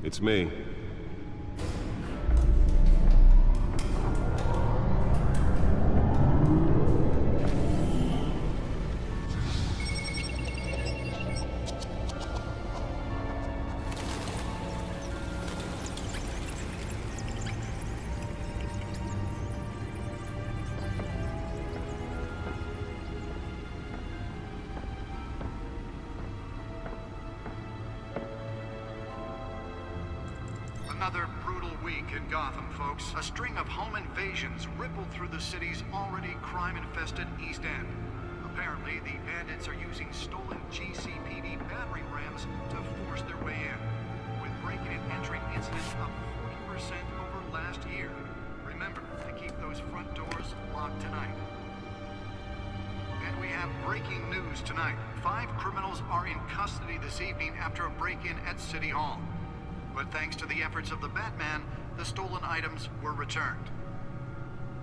It's me. Another brutal week in Gotham, folks. A string of home invasions rippled through the city's already crime-infested East End. Apparently, the bandits are using stolen GCPD battering rams to force their way in, with breaking and entering incidents up 40% over last year. Remember to keep those front doors locked tonight. And we have breaking news tonight. 5 criminals are in custody this evening after a break-in at City Hall. But thanks to the efforts of the Batman, the stolen items were returned.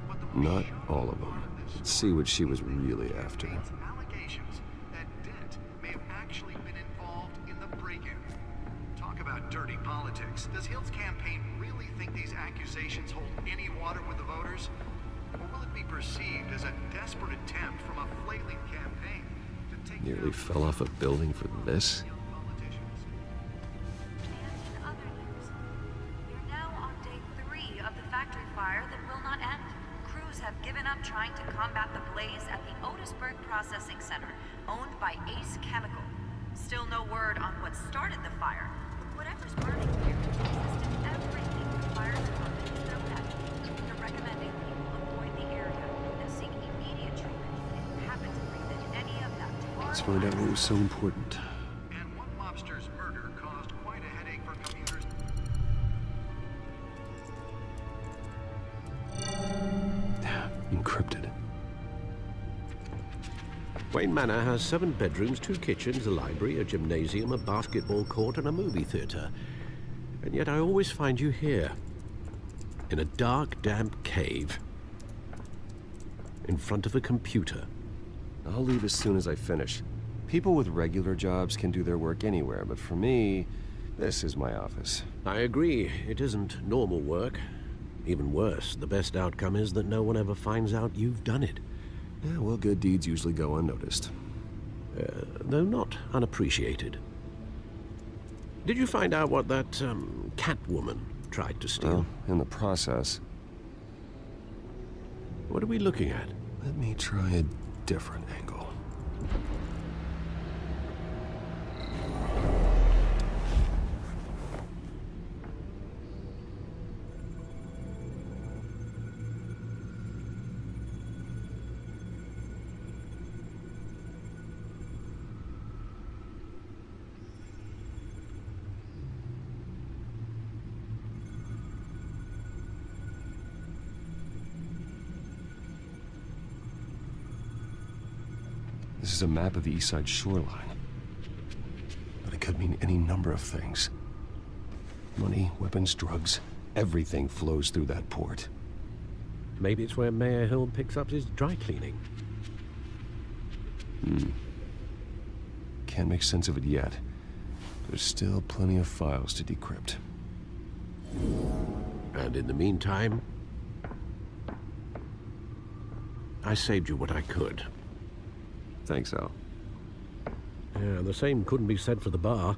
But the Not all of them. Let's see what she was really after. Allegations that Dent may have actually been involved in the break-in. Talk about dirty politics. Does Hill's campaign really think these accusations hold any water with the voters? Or will it be perceived as a desperate attempt from a flailing campaign to take Nearly fell off a building for this? Trying to combat the blaze at the Otisburg Processing Center, owned by Ace Chemical. Still no word on what started the fire, but whatever's burning here is resistant everything the fire department has thrown at it. They're recommending people avoid the area and seek immediate treatment if you happen to breathe in any of that tar. Let's find out what was so important. And one mobster's murder caused quite a headache for commuters. Encrypted. Wayne Manor has 7 bedrooms, 2 kitchens, a library, a gymnasium, a basketball court, and a movie theater. And yet I always find you here, in a dark, damp cave, in front of a computer. I'll leave as soon as I finish. People with regular jobs can do their work anywhere, but for me, this is my office. I agree, it isn't normal work. Even worse, the best outcome is that no one ever finds out you've done it. Yeah, well, good deeds usually go unnoticed. Though not unappreciated. Did you find out what that, Catwoman tried to steal? Well, in the process. What are we looking at? Let me try a different angle. This is a map of the East Side shoreline. But it could mean any number of things. Money, weapons, drugs, everything flows through that port. Maybe it's where Mayor Hill picks up his dry cleaning. Can't make sense of it yet. There's still plenty of files to decrypt. And in the meantime, I saved you what I could. Thanks, Al. Yeah, the same couldn't be said for the bar.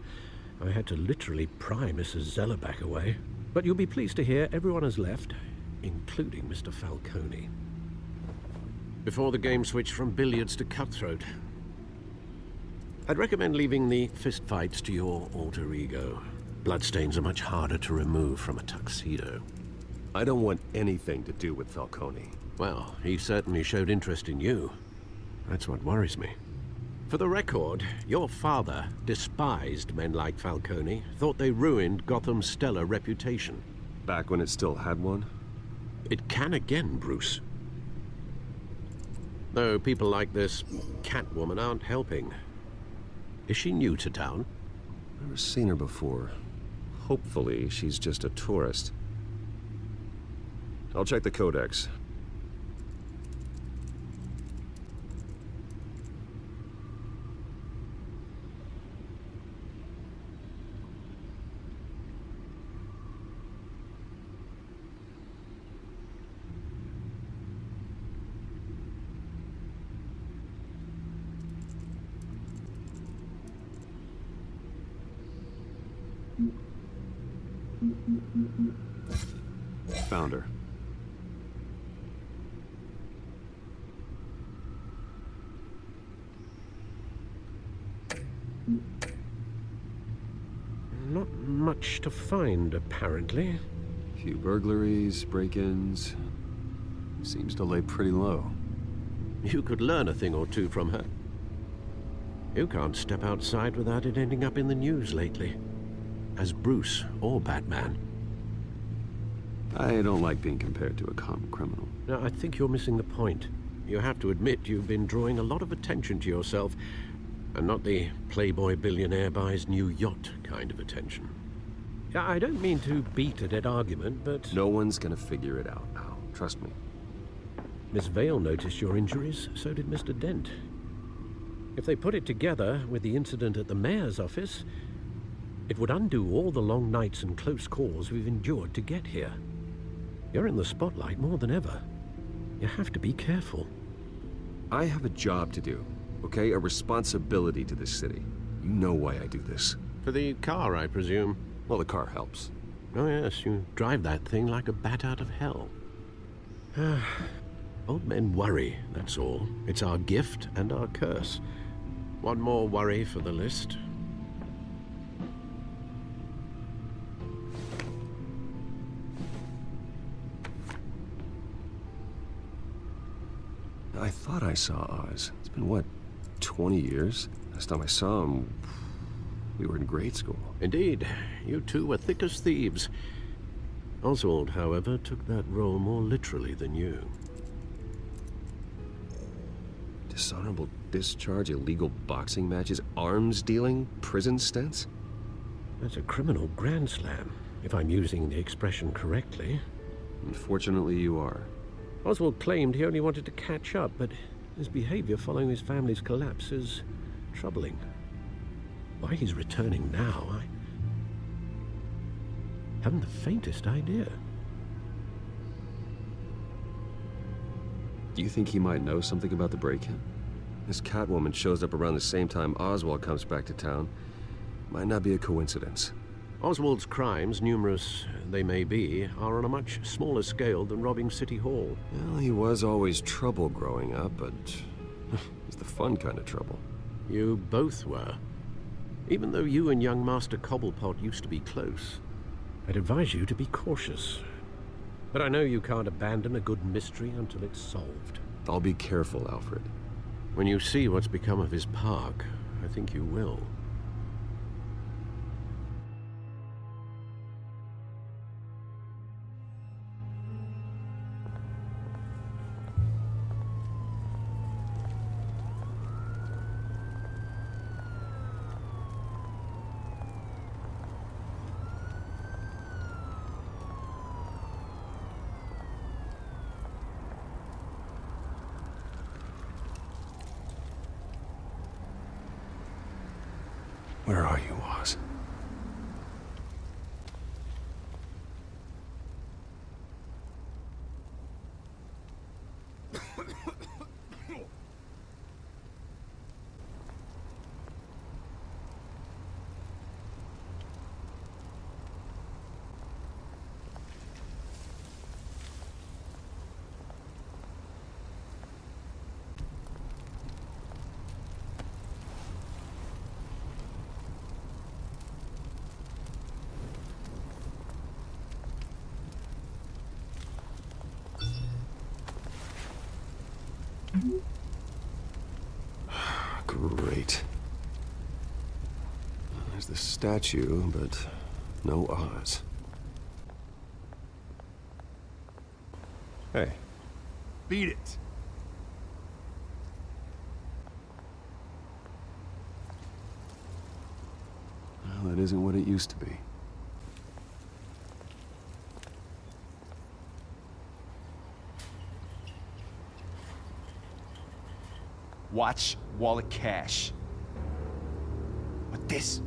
I had to literally pry Mrs. Zellerback away. But you'll be pleased to hear everyone has left, including Mr. Falcone. Before the game switched from billiards to cutthroat. I'd recommend leaving the fistfights to your alter ego. Bloodstains are much harder to remove from a tuxedo. I don't want anything to do with Falcone. Well, he certainly showed interest in you. That's what worries me. For the record, your father despised men like Falcone, thought they ruined Gotham's stellar reputation. Back when it still had one? It can again, Bruce. Though people like this Catwoman aren't helping. Is she new to town? Never seen her before. Hopefully, she's just a tourist. I'll check the codex. Found her. Not much to find, apparently. Few burglaries, break-ins. Seems to lay pretty low. You could learn a thing or two from her. You can't step outside without it ending up in the news lately. As Bruce or Batman. I don't like being compared to a common criminal. Now, I think you're missing the point. You have to admit you've been drawing a lot of attention to yourself, and not the playboy billionaire buys new yacht kind of attention. Yeah, I don't mean to beat a dead argument, but... No one's gonna figure it out, Al. Trust me. Miss Vale noticed your injuries, so did Mr. Dent. If they put it together with the incident at the mayor's office, it would undo all the long nights and close calls we've endured to get here. You're in the spotlight more than ever. You have to be careful. I have a job to do, okay? A responsibility to this city. You know why I do this. For the car, I presume. Well, the car helps. Oh yes, you drive that thing like a bat out of hell. Old men worry, that's all. It's our gift and our curse. One more worry for the list. I thought I saw Oz. It's been, what, 20 years? Last time I saw him, we were in grade school. Indeed, you two were thick as thieves. Oswald, however, took that role more literally than you. Dishonorable discharge, illegal boxing matches, arms dealing, prison stints? That's a criminal grand slam, if I'm using the expression correctly. Unfortunately, you are. Oswald claimed he only wanted to catch up, but his behavior following his family's collapse is troubling. Why he's returning now, I haven't the faintest idea. Do you think he might know something about the break-in? This Catwoman shows up around the same time Oswald comes back to town. Might not be a coincidence. Oswald's crimes, numerous they may be, are on a much smaller scale than robbing City Hall. Well, he was always trouble growing up, but it's the fun kind of trouble. You both were. Even though you and young Master Cobblepot used to be close. I'd advise you to be cautious. But I know you can't abandon a good mystery until it's solved. I'll be careful, Alfred. When you see what's become of his park, I think you will. Where are you, Oz? Great. There's the statue, but no Oz. Hey. Beat it. Well, that isn't what it used to be. Watch wallet cash. But this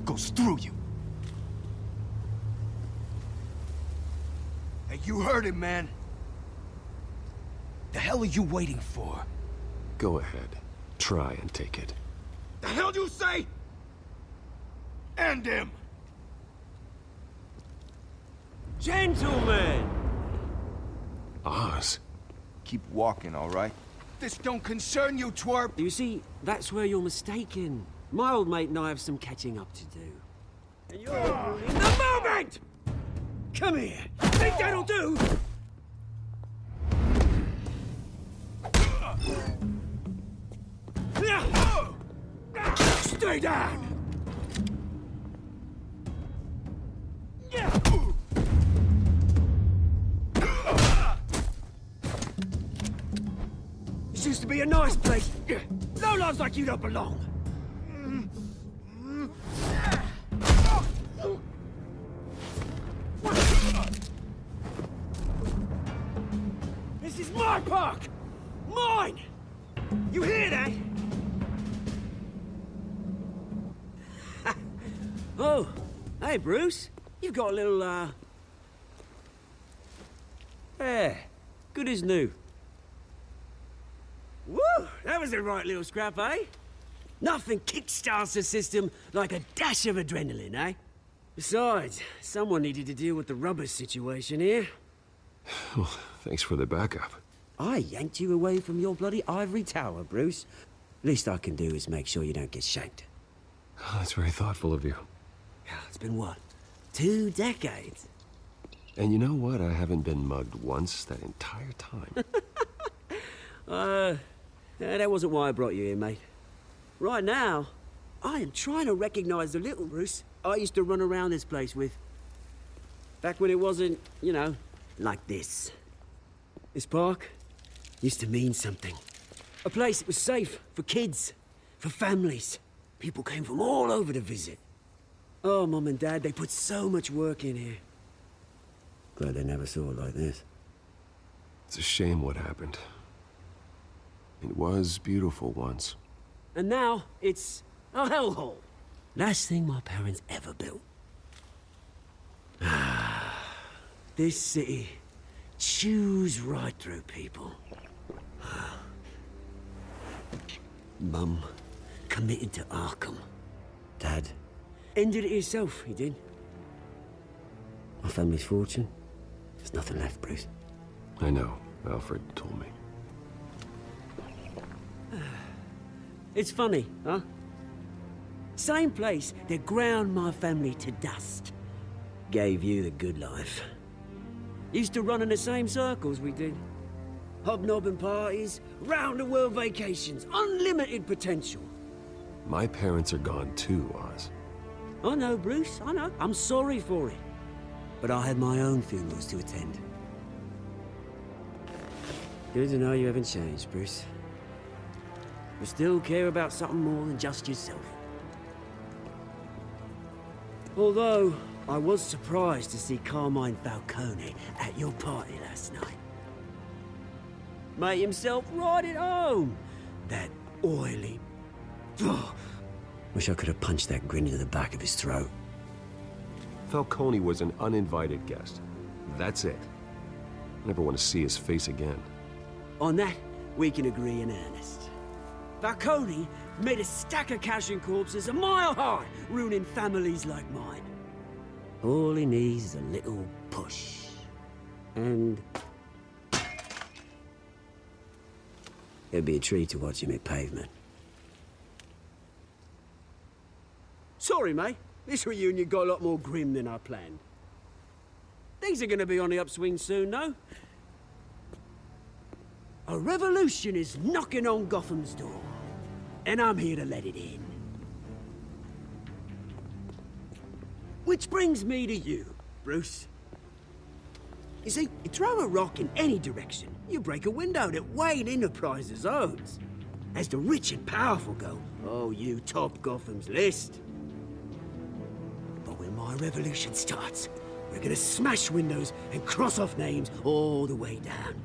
goes through you. Hey, you heard him, man. The hell are you waiting for? Go ahead. Try and take it. The hell do you say? End him! Gentlemen! Oz. Keep walking, all right? This don't concern you, twerp! You see, that's where you're mistaken. My old mate and I have some catching up to do. And you're ruining the moment! Come here! Think that'll do? Stay down! This used to be a nice place. No lives like you don't belong. This is my park! Mine! You hear that? Oh, hey, Bruce. You've got a little, Yeah, good as new. Woo! That was a right little scrap, eh? Nothing kickstarts the system like a dash of adrenaline, eh? Besides, someone needed to deal with the rubber situation here. Well, thanks for the backup. I yanked you away from your bloody ivory tower, Bruce. Least I can do is make sure you don't get shanked. Oh, that's very thoughtful of you. It's been what? 2 decades? And you know what? I haven't been mugged once that entire time. That wasn't why I brought you here, mate. Right now, I am trying to recognize the little Bruce I used to run around this place with. Back when it wasn't, you know, like this. This park used to mean something. A place that was safe for kids, for families. People came from all over to visit. Oh, Mum and Dad, they put so much work in here. Glad they never saw it like this. It's a shame what happened. It was beautiful once. And now, it's a hellhole. Last thing my parents ever built. This city chews right through people. Mum committed to Arkham. Dad ended it himself, he did. My family's fortune, there's nothing left, Bruce. I know. Alfred told me. It's funny, huh? Same place that ground my family to dust. Gave you the good life. Used to run in the same circles we did. Hobnobbing parties, round-the-world vacations, unlimited potential. My parents are gone too, Oz. I know, Bruce, I know. I'm sorry for it. But I had my own funerals to attend. Good to know you haven't changed, Bruce. You still care about something more than just yourself. Although, I was surprised to see Carmine Falcone at your party last night. Made himself right at home. That oily... Oh, wish I could have punched that grin into the back of his throat. Falcone was an uninvited guest. That's it. Never want to see his face again. On that, we can agree in earnest. Falcone made a stack of cash and corpses a mile high, ruining families like mine. All he needs is a little push. And... it'd be a treat to watch him hit pavement. Sorry, mate. This reunion got a lot more grim than I planned. Things are gonna be on the upswing soon, though. A revolution is knocking on Gotham's door. And I'm here to let it in. Which brings me to you, Bruce. You see, you throw a rock in any direction, you break a window that Wayne Enterprises owns. As the rich and powerful go, oh, you top Gotham's list. But when my revolution starts, we're gonna smash windows and cross off names all the way down.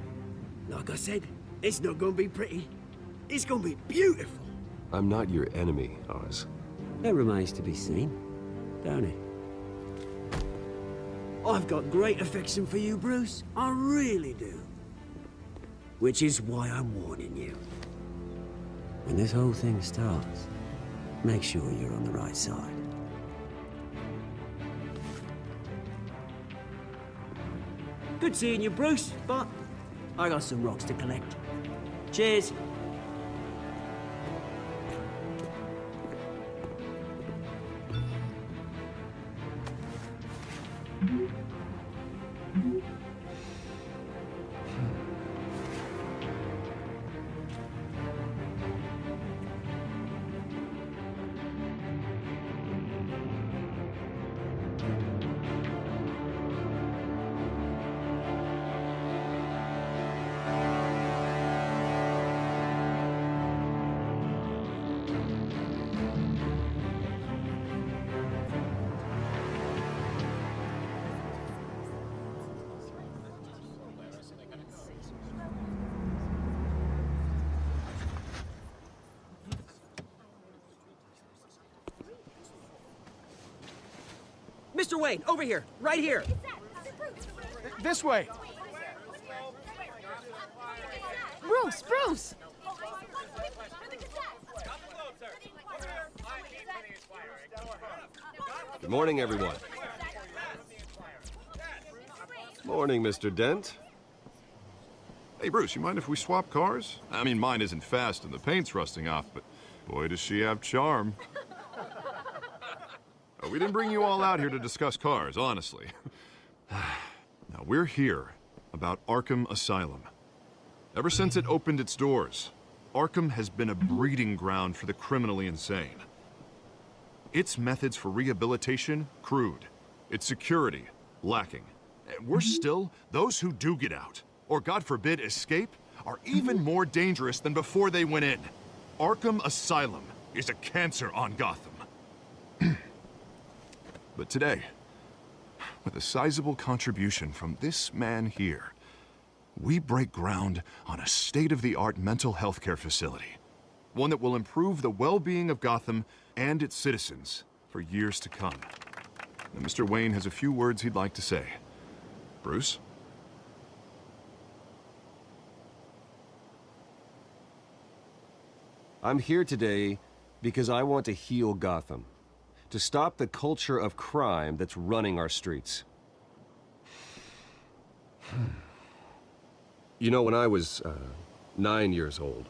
Like I said, it's not gonna be pretty. It's gonna be beautiful. I'm not your enemy, Oz. That remains to be seen, don't it? I've got great affection for you, Bruce. I really do. Which is why I'm warning you. When this whole thing starts, make sure you're on the right side. Good seeing you, Bruce, but I got some rocks to collect. Cheers. Mr. Wayne, over here, right here. This way. Bruce! Good morning, everyone. Morning, Mr. Dent. Hey, Bruce, you mind if we swap cars? I mean, mine isn't fast and the paint's rusting off, but boy, does she have charm. We didn't bring you all out here to discuss cars, honestly. Now, we're here about Arkham Asylum. Ever since it opened its doors, Arkham has been a breeding ground for the criminally insane. Its methods for rehabilitation, crude. Its security, lacking. And worse still, those who do get out, or God forbid, escape, are even more dangerous than before they went in. Arkham Asylum is a cancer on Gotham. But today, with a sizable contribution from this man here, we break ground on a state-of-the-art mental health care facility. One that will improve the well-being of Gotham and its citizens for years to come. Now, Mr. Wayne has a few words he'd like to say. Bruce? I'm here today because I want to heal Gotham. To stop the culture of crime that's running our streets. You know, when I was 9 years old,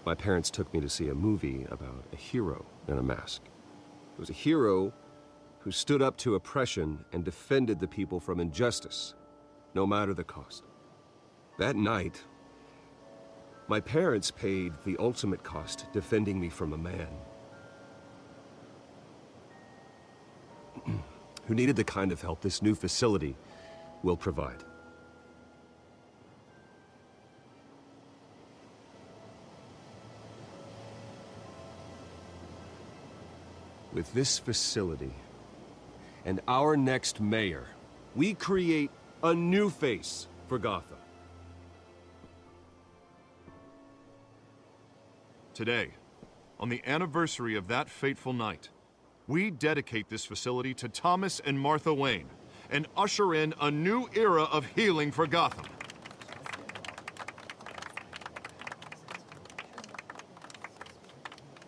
my parents took me to see a movie about a hero in a mask. It was a hero who stood up to oppression and defended the people from injustice, no matter the cost. That night, my parents paid the ultimate cost defending me from a man who needed the kind of help this new facility will provide. With this facility and our next mayor, we create a new face for Gotham. Today, on the anniversary of that fateful night, we dedicate this facility to Thomas and Martha Wayne and usher in a new era of healing for Gotham.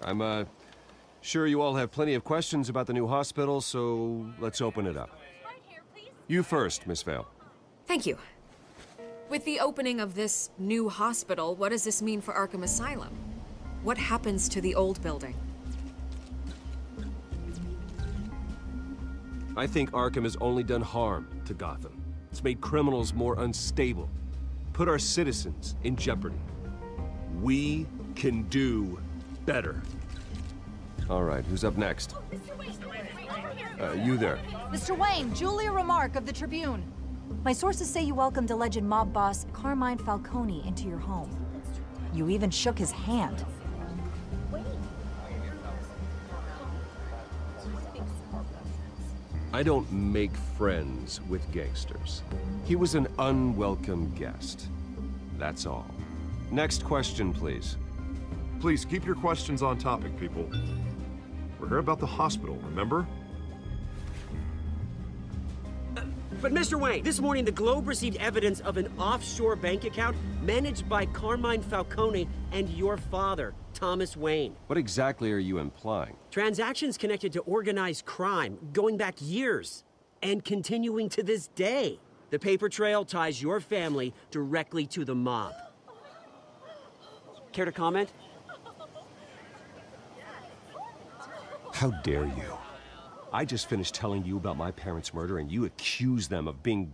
I'm sure you all have plenty of questions about the new hospital, so let's open it up. You first, Miss Vale. Thank you. With the opening of this new hospital, what does this mean for Arkham Asylum? What happens to the old building? I think Arkham has only done harm to Gotham. It's made criminals more unstable, put our citizens in jeopardy. We can do better. All right, who's up next? You there. Mr. Wayne, Julia Remark of the Tribune. My sources say you welcomed alleged mob boss Carmine Falcone into your home. You even shook his hand. I don't make friends with gangsters. He was an unwelcome guest. That's all. Next question, please. Please keep your questions on topic, people. We're here about the hospital, remember? But Mr. Wayne, this morning the Globe received evidence of an offshore bank account managed by Carmine Falcone and your father, Thomas Wayne. What exactly are you implying? Transactions connected to organized crime going back years and continuing to this day. The paper trail ties your family directly to the mob. Care to comment? How dare you? I just finished telling you about my parents' murder and you accuse them of being,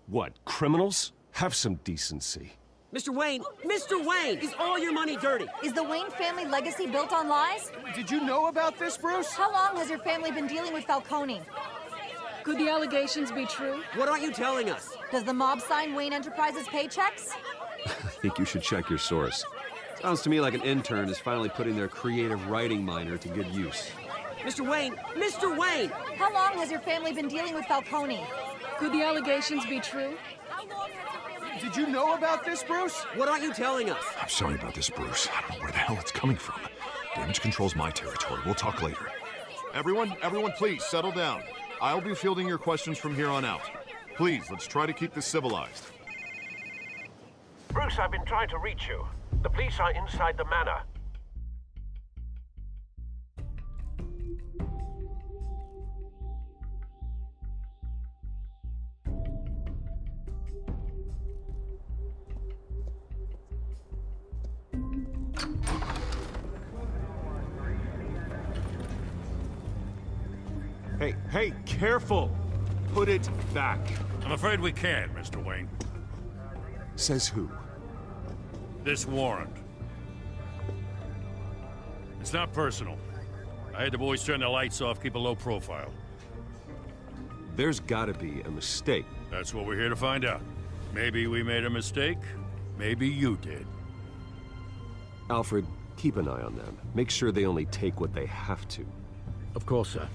what, criminals? Have some decency. Mr. Wayne! Mr. Wayne! Is all your money dirty? Is the Wayne family legacy built on lies? Did you know about this, Bruce? How long has your family been dealing with Falcone? Could the allegations be true? What aren't you telling us? Does the mob sign Wayne Enterprises paychecks? I think you should check your source. Sounds to me like an intern is finally putting their creative writing minor to good use. Mr. Wayne! Mr. Wayne! How long has your family been dealing with Falcone? Could the allegations be true? Did you know about this, Bruce? What aren't you telling us? I'm sorry about this, Bruce. I don't know where the hell it's coming from. Damage control's my territory. We'll talk later. Everyone, please, settle down. I'll be fielding your questions from here on out. Please, let's try to keep this civilized. Bruce, I've been trying to reach you. The police are inside the manor. Hey, careful! Put it back. I'm afraid we can't, Mr. Wayne. Says who? This warrant. It's not personal. I had the boys turn the lights off, keep a low profile. There's gotta be a mistake. That's what we're here to find out. Maybe we made a mistake. Maybe you did. Alfred, keep an eye on them. Make sure they only take what they have to. Of course, sir.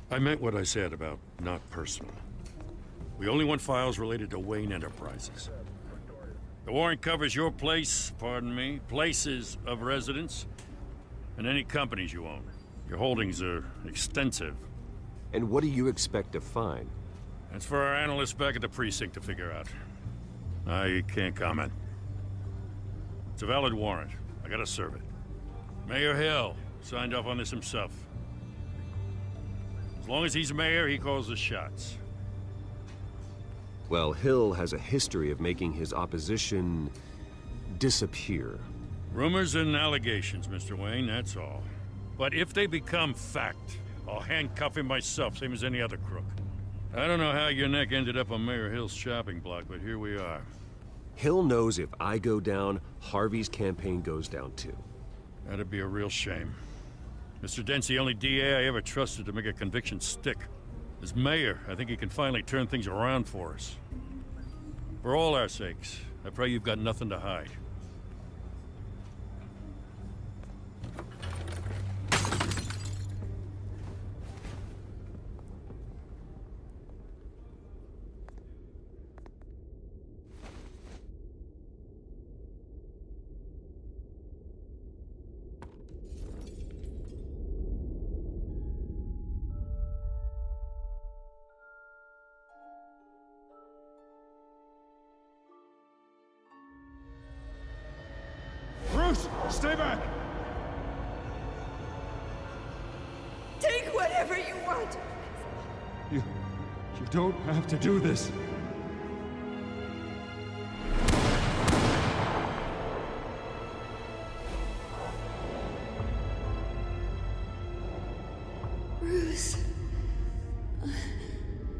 I meant what I said about not personal. We only want files related to Wayne Enterprises. The warrant covers your place, pardon me, places of residence, and any companies you own. Your holdings are extensive. And what do you expect to find? That's for our analysts back at the precinct to figure out. I can't comment. It's a valid warrant. I gotta serve it. Mayor Hill signed off on this himself. As long as he's mayor, he calls the shots. Well, Hill has a history of making his opposition disappear. Rumors and allegations, Mr. Wayne, that's all. But if they become fact, I'll handcuff him myself, same as any other crook. I don't know how your neck ended up on Mayor Hill's shopping block, but here we are. Hill knows if I go down, Harvey's campaign goes down too. That'd be a real shame. Mr. Dent's the only DA I ever trusted to make a conviction stick. As mayor, I think he can finally turn things around for us. For all our sakes, I pray you've got nothing to hide. Bruce, stay back! Take whatever you want. You don't have to do this. Bruce.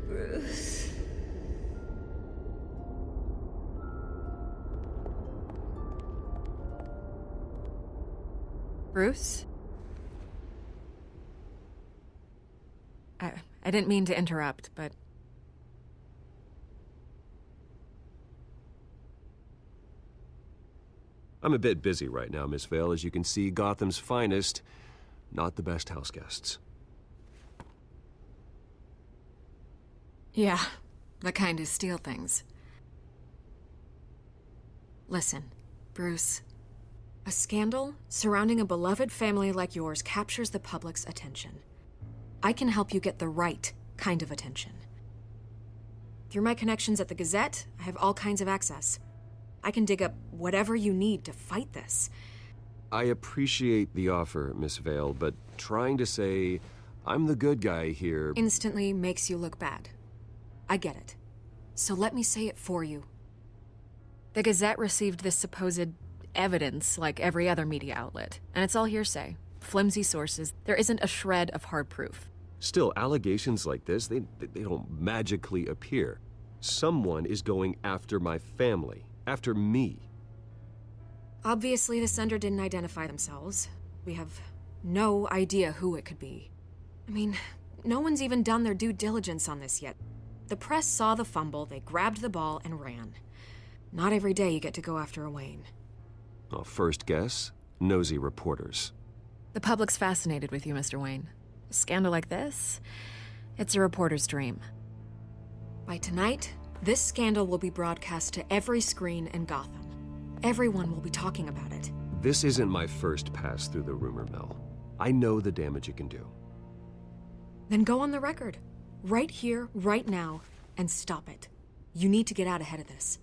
Bruce. Bruce? I didn't mean to interrupt, but... I'm a bit busy right now, Miss Vale. As you can see, Gotham's finest, not the best house guests. Yeah, the kind who steal things. Listen, Bruce. A scandal surrounding a beloved family like yours captures the public's attention. I can help you get the right kind of attention. Through my connections at the Gazette, I have all kinds of access. I can dig up whatever you need to fight this. I appreciate the offer, Miss Vale, but trying to say I'm the good guy here. Instantly makes you look bad. I get it. So let me say it for you. The Gazette received this supposed evidence like every other media outlet, and it's all hearsay. Flimsy sources. There isn't a shred of hard proof. Still, allegations like this, they don't magically appear. Someone is going after my family, after me. Obviously, the sender didn't identify themselves. We have no idea who it could be. I mean, no one's even done their due diligence on this yet. The press saw the fumble, they grabbed the ball and ran. Not every day you get to go after a Wayne. Well, first guess, nosy reporters. The public's fascinated with you, Mr. Wayne. A scandal like this, it's a reporter's dream. By tonight, this scandal will be broadcast to every screen in Gotham. Everyone will be talking about it. This isn't my first pass through the rumor mill. I know the damage it can do. Then go on the record. Right here, right now, and stop it. You need to get out ahead of this.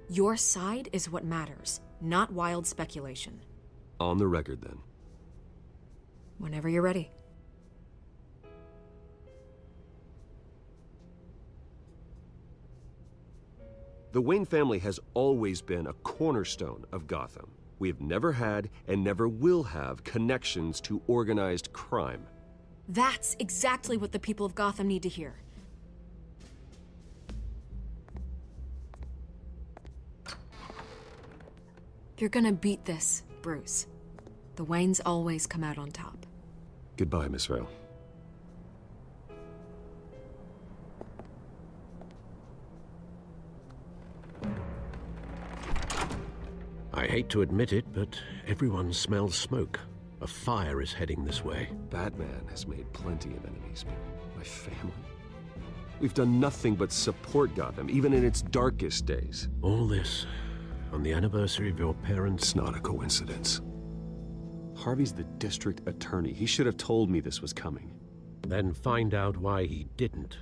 Your side is what matters, not wild speculation. On the record, then. Whenever you're ready. The Wayne family has always been a cornerstone of Gotham. We have never had and never will have connections to organized crime. That's exactly what the people of Gotham need to hear. You're gonna beat this, Bruce. The Waynes always come out on top. Goodbye, Miss Vale. I hate to admit it, but everyone smells smoke. A fire is heading this way. Batman has made plenty of enemies, but my family? We've done nothing but support Gotham, even in its darkest days. All this on the anniversary of your parents'... It's not a coincidence. Harvey's the district attorney. He should have told me this was coming. Then find out why he didn't.